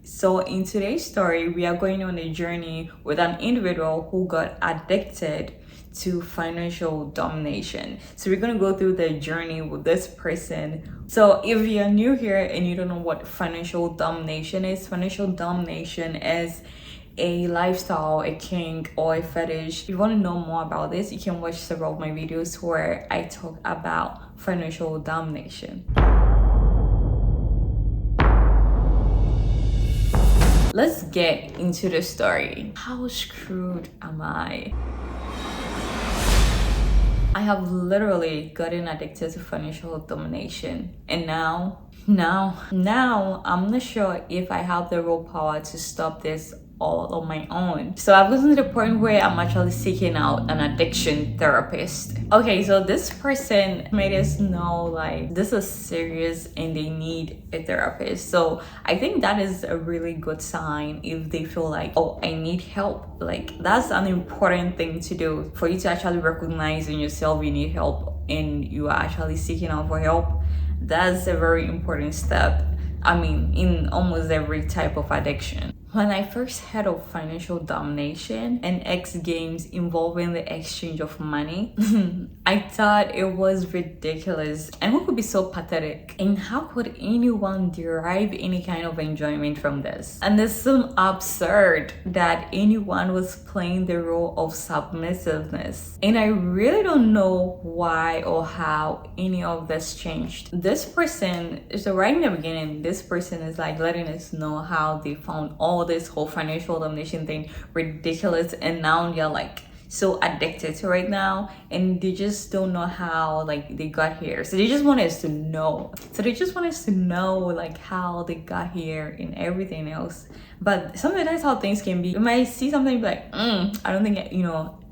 So in today's story, we are going on a journey with an individual who got addicted to financial domination. So we're gonna go through the journey with this person. So if you're new here and you don't know what financial domination is a lifestyle, a kink, or a fetish. If you want to know more about this, you can watch several of my videos where I talk about financial domination. Let's get into the story. How screwed am I? I have literally gotten addicted to financial domination, and now I'm not sure if I have the willpower to stop this all on my own. So I've gotten to the point where I'm actually seeking out an addiction therapist. Okay, so this person made us know like this is serious and they need a therapist. So I think that is a really good sign if they feel like, oh, I need help. Like that's an important thing to do, for you to actually recognize in yourself you need help and you are actually seeking out for help. That's a very important step. I mean, in almost every type of addiction. When I first heard of financial domination and X games involving the exchange of money, I thought it was ridiculous. And who could be so pathetic? And how could anyone derive any kind of enjoyment from this? And it seemed absurd that anyone was playing the role of submissiveness. And I really don't know why or how any of this changed. This person, so right in the beginning, this person is like letting us know how they found all this whole financial domination thing ridiculous, and now they're like so addicted to right now, and they just don't know how like they got here. So they just want us to know. Like how they got here and everything else. But sometimes that's how things can be. You might see something like, I don't think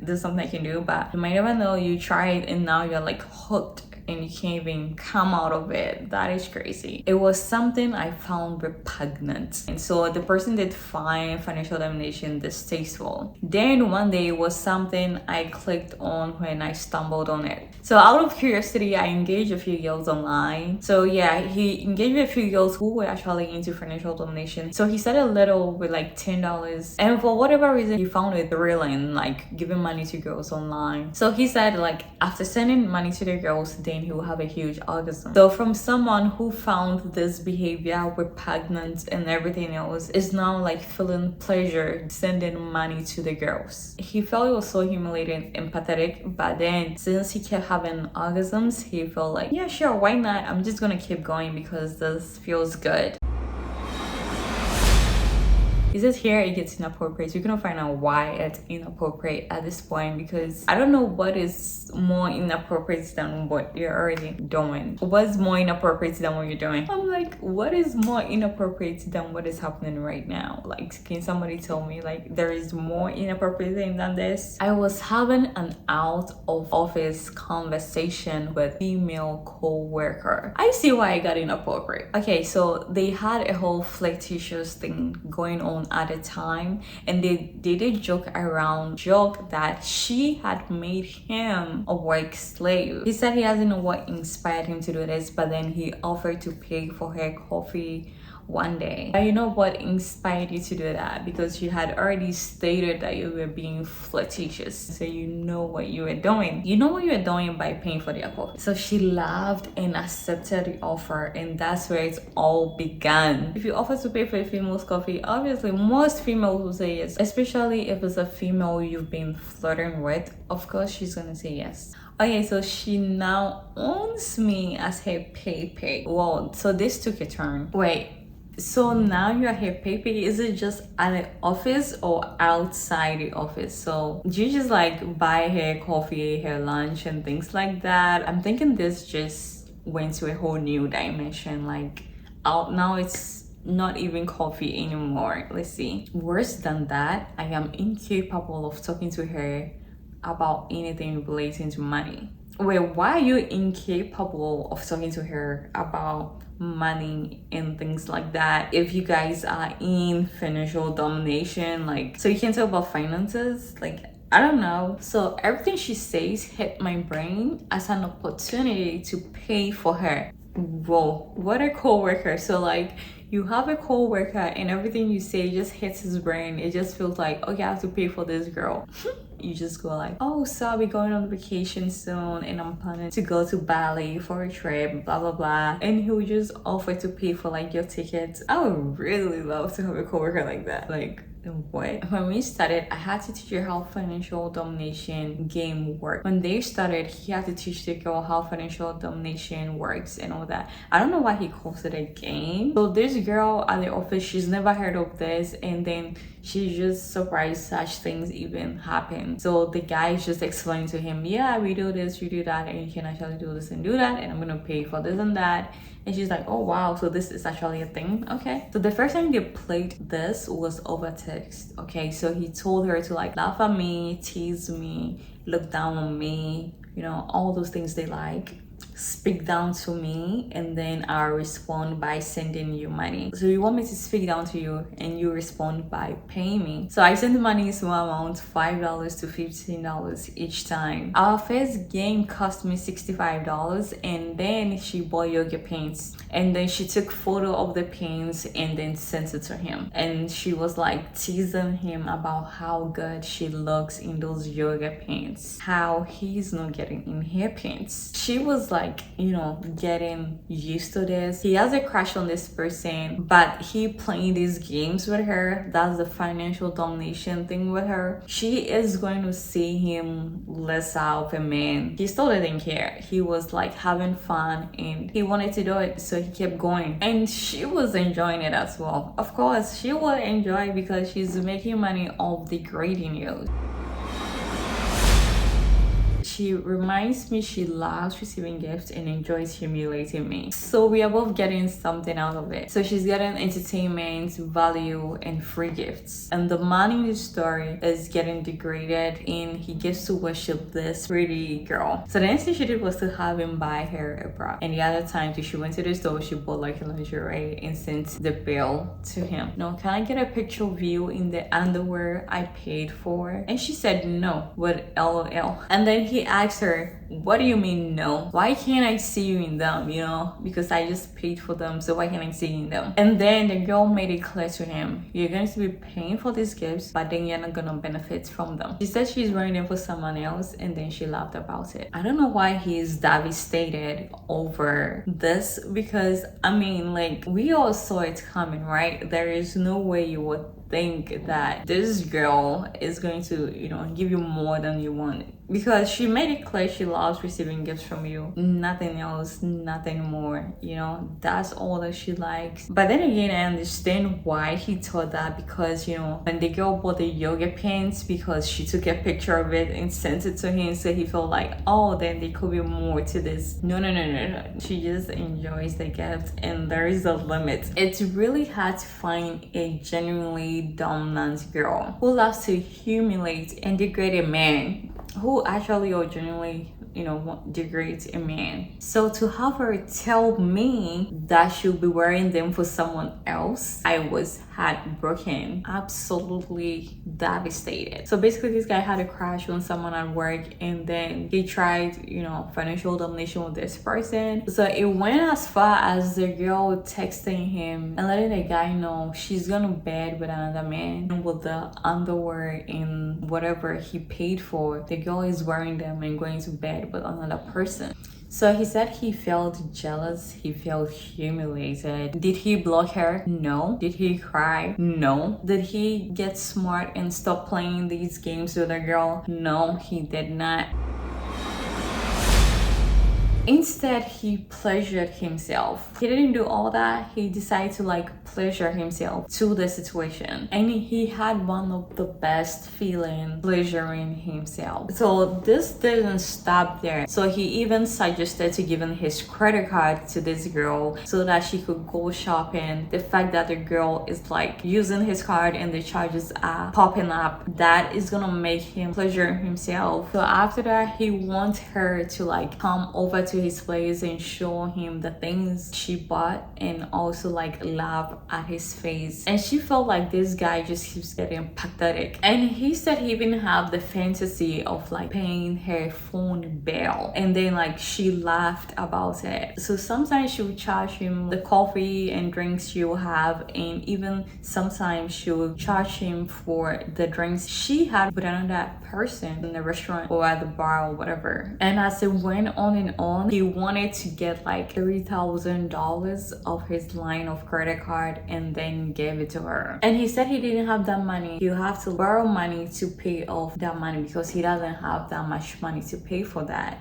there's something I can do, but you might never know. You try it and now you're like hooked and you can't even come out of it. That is crazy. It was something I found repugnant, and so the person did find financial domination distasteful. Then one day it was something I clicked on when I stumbled on it. So out of curiosity, I engaged a few girls online. So yeah, he engaged with a few girls who were actually into financial domination. So he started little with like $10, and for whatever reason he found it thrilling, like giving money to girls online. So he said like after sending money to the girls, then he will have a huge orgasm. So from someone who found this behavior repugnant and everything else, is now like feeling pleasure sending money to the girls. He felt it was so humiliating and pathetic, but then since he kept having orgasms, he felt like, yeah, sure, why not? I'm just gonna keep going because this feels good. He says here it gets inappropriate. You're gonna find out why it's inappropriate at this point, because I don't know what is more inappropriate than what you're already doing. What's more inappropriate than what you're doing? I'm like, what is more inappropriate than what is happening right now? Like, can somebody tell me like there is more inappropriate thing than this? I was having an out of office conversation with a female co-worker. I see why I got inappropriate. Okay, so they had a whole flirtatious thing going on at the time, and they did joke that she had made him a work slave. He said he doesn't know what inspired him to do this, but then he offered to pay for her coffee one day. But you know what inspired you to do that? Because you had already stated that you were being flirtatious, so you know what you were doing. You know what you were doing by paying for their coffee. So she laughed and accepted the offer, and that's where it all began. If you offer to pay for a female's coffee, obviously most females will say yes, especially if it's a female you've been flirting with. Of course she's gonna say yes. Okay, so she now owns me as her pay. Well, so this took a turn. Wait, so now you're her pay? Is it just at the office or outside the office? So do you just like buy her coffee, her lunch and things like that? I'm thinking this just went to a whole new dimension. Like out now it's not even coffee anymore. Let's see. Worse than that, I am incapable of talking to her about anything relating to money. Wait, why are you incapable of talking to her about money and things like that if you guys are in financial domination? Like, so you can talk about finances? Like, I don't know. So everything she says hit my brain as an opportunity to pay for her. Whoa, what a co-worker. So like you have a coworker and everything you say just hits his brain. It just feels like, okay, I have to pay for this girl. You just go like, oh, so I'll be going on vacation soon and I'm planning to go to Bali for a trip, blah blah blah, and he would just offer to pay for like your tickets. I would really love to have a coworker like that. Like, what? When we started, I had to teach her how financial domination game worked. When they started, he had to teach the girl how financial domination works and all that. I don't know why he calls it a game. So this girl at the office, she's never heard of this, and then she's just surprised such things even happen. So the guy is just explaining to him, yeah, we do this, we do that, and you can actually do this and do that, and I'm gonna pay for this and that. And she's like, oh wow, so this is actually a thing. Okay, so the first time they played this was over text. Okay, so he told her to like laugh at me, tease me, look down on me, you know, all those things they like. Speak down to me, and then I'll respond by sending you money. So you want me to speak down to you and you respond by paying me. So I send the money small amount, $5 to $15 each time. Our first game cost me $65, and then she bought yoga paints, and then she took photo of the paints and then sent it to him, and she was like teasing him about how good she looks in those yoga paints, how he's not getting in her paints. She was like, you know, getting used to this. He has a crush on this person, but he playing these games with her. That's the financial domination thing with her. She is going to see him less out of a man. He still didn't care. He was like having fun and he wanted to do it, so he kept going, and she was enjoying it as well. Of course she will enjoy because she's making money off degrading you. She reminds me she loves receiving gifts and enjoys humiliating me. So we are both getting something out of it. So she's getting entertainment, value, and free gifts. And the man in the story is getting degraded, and he gets to worship this pretty girl. So the next thing she did was to have him buy her a bra. And the other time she went to the store, she bought like a lingerie and sent the bill to him. No, can I get a picture of you in the underwear I paid for? And she said no with LOL. And then he asked her, what do you mean no? Why can't I see you in them? You know, because I just paid for them, so why can't I see you in them? And then the girl made it clear to him, you're going to be paying for these gifts, but then you're not gonna benefit from them. She said she's wearing them for someone else, and then she laughed about it. I don't know why he's devastated over this, because I mean, like, we all saw it coming, right? There is no way you would think that this girl is going to, you know, give you more than you want, because she made it clear she loves receiving gifts from you, nothing else, nothing more, you know, that's all that she likes. But then again, I understand why he thought that, because, you know, when the girl bought the yoga pants, because she took a picture of it and sent it to him, so he felt like, oh, then there could be more to this. No, she just enjoys the gift, and there is a limit. It's really hard to find a genuinely dominant girl who loves to humiliate and degrade a man, who actually or genuinely, you know, degrades a man. So to have her tell me that she'll be wearing them for someone else, I was heartbroken, absolutely devastated. So basically this guy had a crush on someone at work, and then he tried, you know, financial domination with this person. So it went as far as the girl texting him and letting the guy know she's gonna bed with another man with the underwear and whatever he paid for. The girl is wearing them and going to bed with another person. So he said he felt jealous, he felt humiliated. Did he block her? No. Did he cry? No. Did he get smart and stop playing these games with a girl? No, he did not. Instead, he pleasured himself. He didn't do all that. He decided to like pleasure himself to the situation, and he had one of the best feelings pleasuring himself. So this didn't stop there. So he even suggested to giving his credit card to this girl so that she could go shopping. The fact that the girl is like using his card and the charges are popping up, that is gonna make him pleasure himself. So after that, he wants her to like come over to his place and show him the things she bought, and also like laugh at his face, and she felt like this guy just keeps getting pathetic. And he said he even have the fantasy of like paying her phone bill, and then like she laughed about it. So sometimes she would charge him the coffee and drinks she will have, and even sometimes she would charge him for the drinks she had with another person in the restaurant or at the bar or whatever. And as it went on, he wanted to get like $3,000 of his line of credit card and then gave it to her. And he said he didn't have that money. You have to borrow money to pay off that money because he doesn't have that much money to pay for that.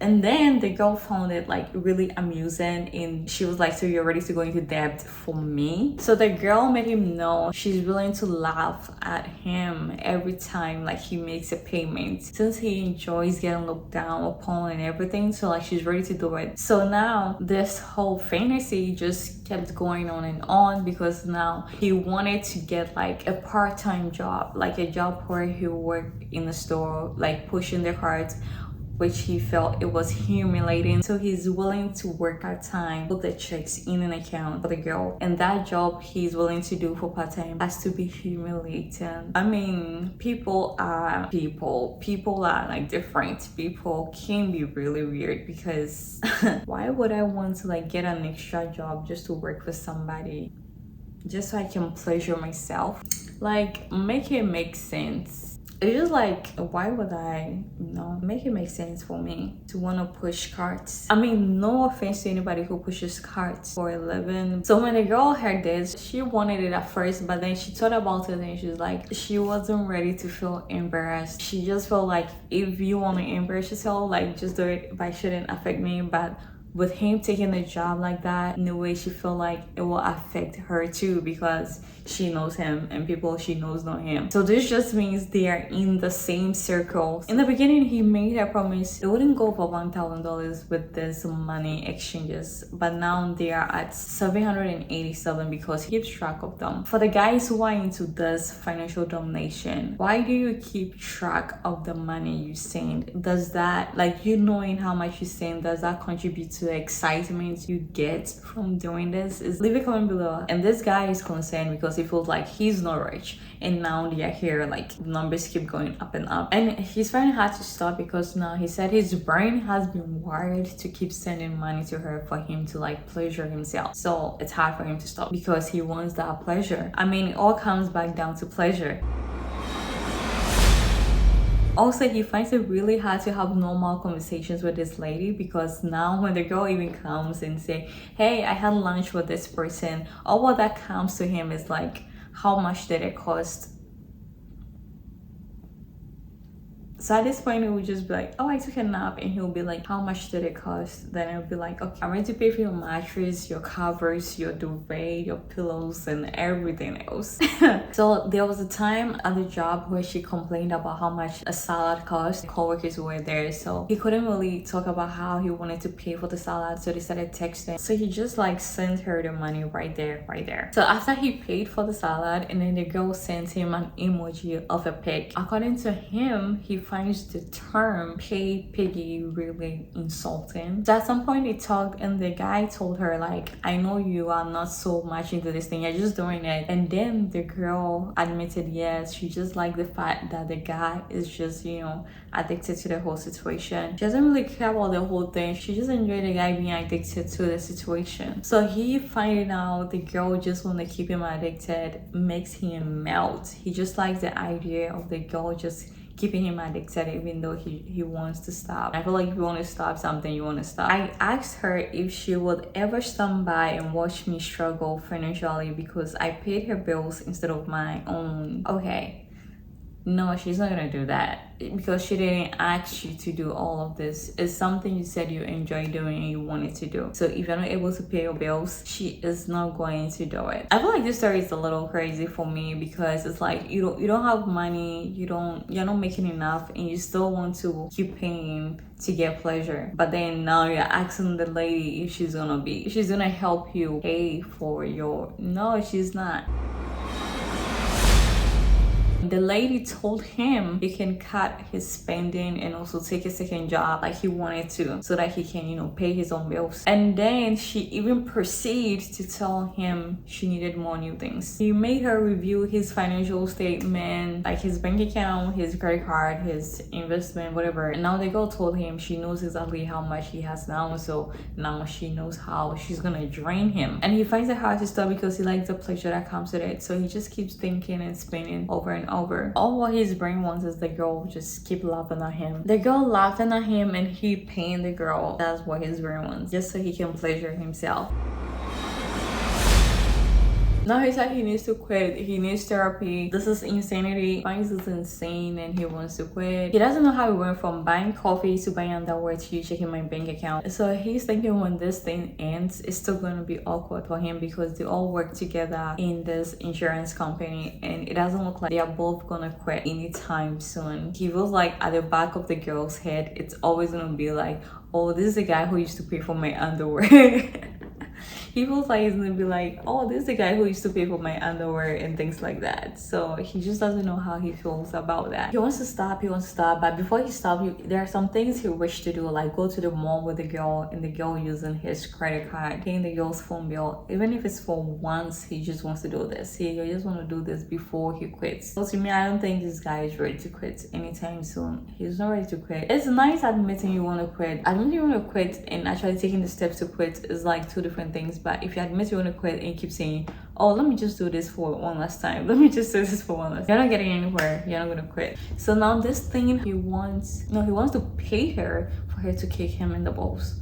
And then the girl found it like really amusing, and she was like, so you're ready to go into debt for me? So the girl made him know she's willing to laugh at him every time like he makes a payment, since he enjoys getting looked down upon and everything. So like she's ready to do it. So now this whole fantasy just kept going on and on, because now he wanted to get like a part-time job, like a job where he worked in the store, like pushing the carts, which he felt it was humiliating. So he's willing to work part-time, put the checks in an account for the girl, and that job he's willing to do for part-time has to be humiliating. I mean, people are like different. People can be really weird, because why would I want to like get an extra job just to work for somebody just so I can pleasure myself? Like, make it make sense. It's just like, why would I, make it make sense for me to want to push carts? I mean, no offense to anybody who pushes carts for a living. So when the girl heard this, she wanted it at first, but then she thought about it and she's like, she wasn't ready to feel embarrassed. She just felt like, if you want to embarrass yourself, like just do it, but it shouldn't affect me. But with him taking a job like that, in a way she felt like it will affect her too, because she knows him and people she knows know him. So this just means they are in the same circle. In the beginning, he made a promise it wouldn't go over $1,000 with this money exchanges, but now they are at 787 because he keeps track of them. For the guys who are into this financial domination, why do you keep track of the money you send? Does that, like, you knowing how much you send, does that contribute to the excitement you get from doing this? Leave a comment below. And this guy is concerned because he feels like he's not rich, and now they are here, like numbers keep going up and up, and he's finding it hard to stop, because now he said his brain has been wired to keep sending money to her for him to like pleasure himself. So it's hard for him to stop because he wants that pleasure. I mean, it all comes back down to pleasure. Also, he finds it really hard to have normal conversations with this lady, because now when the girl even comes and say, hey, I had lunch with this person, all what that comes to him is like, how much did it cost? So at this point, it would just be like, oh, I took a nap, and he'll be like, how much did it cost? Then it'll be like, okay, I'm ready to pay for your mattress, your covers, your duvet, your pillows, and everything else. So there was a time at the job where she complained about how much a salad cost. Co-workers were there, so he couldn't really talk about how he wanted to pay for the salad, so they started texting. So he just like sent her the money right there. So after he paid for the salad, and then the girl sent him an emoji of a pig. According to him, he finds the term pay piggy really insulting. So at some point they talked, and the guy told her like, I know you are not so much into this thing, you're just doing it. And then the girl admitted yes, she just liked the fact that the guy is just, addicted to the whole situation. She doesn't really care about the whole thing, she just enjoyed the guy being addicted to the situation. So he finding out the girl just want to keep him addicted makes him melt. He just likes the idea of the girl just keeping him addicted, even though he wants to stop. I feel like if you want to stop something, you want to stop. I asked her if she would ever stand by and watch me struggle financially because I paid her bills instead of my own. Okay, no, she's not gonna do that, because she didn't ask you to do all of this. It's something you said you enjoy doing and you wanted to do. So if you're not able to pay your bills, she is not going to do it. I feel like this story is a little crazy for me, because it's like you don't have money, you're not making enough, and you still want to keep paying to get pleasure. But then now you're asking the lady if she's gonna help you pay for your... No, she's not. The lady told him he can cut his spending and also take a second job like he wanted to, so that he can, you know, pay his own bills. And then she even proceeded to tell him she needed more new things. He made her review his financial statement, like his bank account, his credit card, his investment, whatever. And now the girl told him she knows exactly how much he has now, so now she knows how she's gonna drain him. And he finds it hard to stop because he likes the pleasure that comes with it, so he just keeps thinking and spinning over and over. All what his brain wants is the girl just keep laughing at him. The girl laughing at him and he paying the girl. That's what his brain wants, just so he can pleasure himself. Now he said he needs to quit. He needs therapy. This is insanity. He finds this insane and he wants to quit. He doesn't know how he went from buying coffee to buying underwear to checking my bank account. So he's thinking when this thing ends, it's still going to be awkward for him because they all work together in this insurance company and it doesn't look like they are both going to quit anytime soon. He feels like at the back of the girl's head, it's always going to be like, oh, this is the guy who used to pay for my underwear. He feels like he's gonna be like, oh, this is the guy who used to pay for my underwear and things like that. So he just doesn't know how he feels about that. He wants to stop, but before he stops, there are some things he wishes to do, like go to the mall with the girl and the girl using his credit card, paying the girl's phone bill. Even if it's for once, he just wants to do this. He just want to do this before he quits. So to me, I don't think this guy is ready to quit anytime soon. He's not ready to quit. It's nice admitting you want to quit. Admitting you want to quit and actually taking the steps to quit is like two different things. But if you admit you want to quit and you keep saying, oh, let me just do this for one last time, let me just do this for one last time, you're not getting anywhere. You're not gonna quit. So now this thing he wants to pay her for her to kick him in the balls.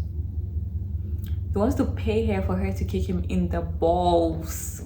He wants to pay her for her to kick him in the balls.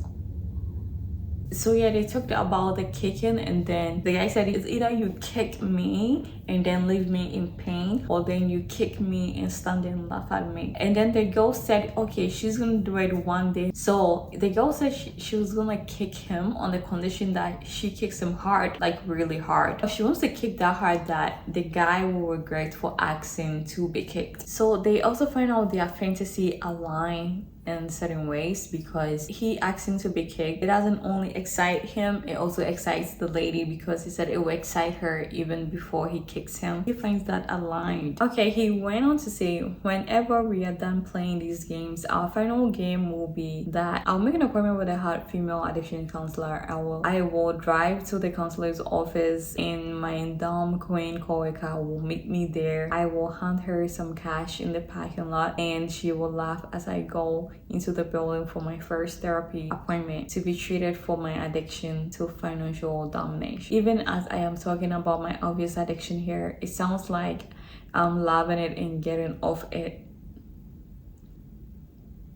So yeah, they talked about the kicking, and then the guy said it's either you kick me and then leave me in pain, or then you kick me and stand and laugh at me. And then the girl said, okay, she's gonna do it one day. So the girl said she was gonna kick him on the condition that she kicks him hard, like really hard. But she wants to kick that hard that the guy will regret for asking to be kicked. So they also find out their fantasy align in certain ways, because he asking to be kicked, it doesn't only excite him, it also excites the lady, because he said it will excite her even before he kicks him. He finds that aligned. Okay, he went on to say, whenever we are done playing these games, our final game will be that I'll make an appointment with a hot female addiction counselor. I will drive to the counselor's office and my dumb queen coworker will meet me there. I will hand her some cash in the parking lot and she will laugh as I go into the building for my first therapy appointment to be treated for my addiction to financial domination. Even as I am talking about my obvious addiction here, it sounds like I'm loving it and getting off it.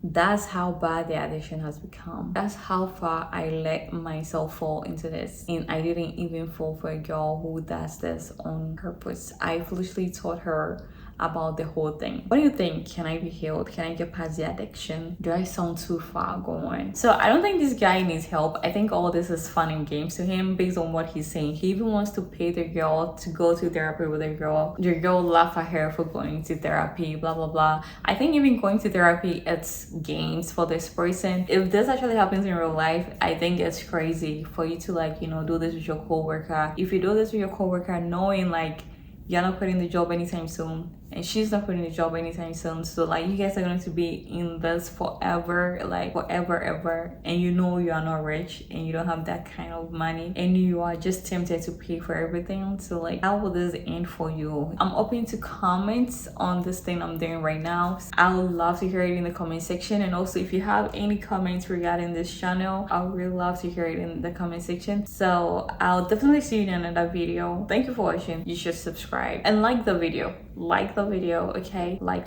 That's how bad the addiction has become. That's how far I let myself fall into this. And I didn't even fall for a girl who does this on purpose. I foolishly taught her about the whole thing. What do you think? Can I be healed? Can I get past the addiction? Do I sound too far going? So I don't think this guy needs help. I think all this is fun and games to him based on what he's saying. He even wants to pay the girl to go to therapy with the girl. The girl laugh at her for going to therapy, blah blah blah. I think even going to therapy, it's games for this person. If this actually happens in real life, I think it's crazy for you to, like, you know, do this with your coworker. If you do this with your coworker knowing like you're not quitting the job anytime soon and she's not quitting the job anytime soon, so like you guys are going to be in this forever, like forever ever, and you know you are not rich and you don't have that kind of money and you are just tempted to pay for everything. So like, how will this end for you? I'm open to comments on this thing I'm doing right now. I would love to hear it in the comment section, and also if you have any comments regarding this channel, I would really love to hear it in the comment section. So I'll definitely see you in another video. Thank you for watching. You should subscribe and like the video. Okay, like.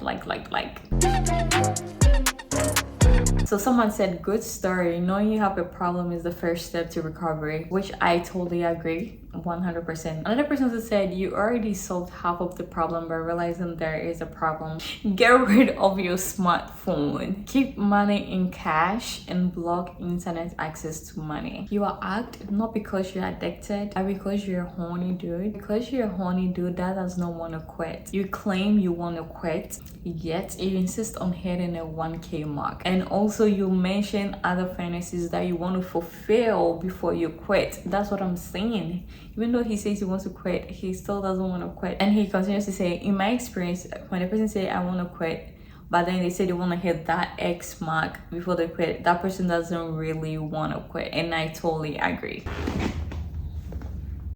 So someone said, good story, knowing you have a problem is the first step to recovery, which I totally agree 100%. Another person who said, you already solved half of the problem by realizing there is a problem. Get rid of your smartphone. Keep money in cash and block internet access to money. You are act not because you're addicted, but because you're a horny dude. Because you're a horny dude that does not want to quit. You claim you want to quit, yet you insist on hitting a 1K mark. And also you mention other fantasies that you want to fulfill before you quit. That's what I'm saying. Even though he says he wants to quit, he still doesn't want to quit. And he continues to say, in my experience, when a person say I want to quit, but then they say they want to hit that X mark before they quit, that person doesn't really want to quit. And I totally agree.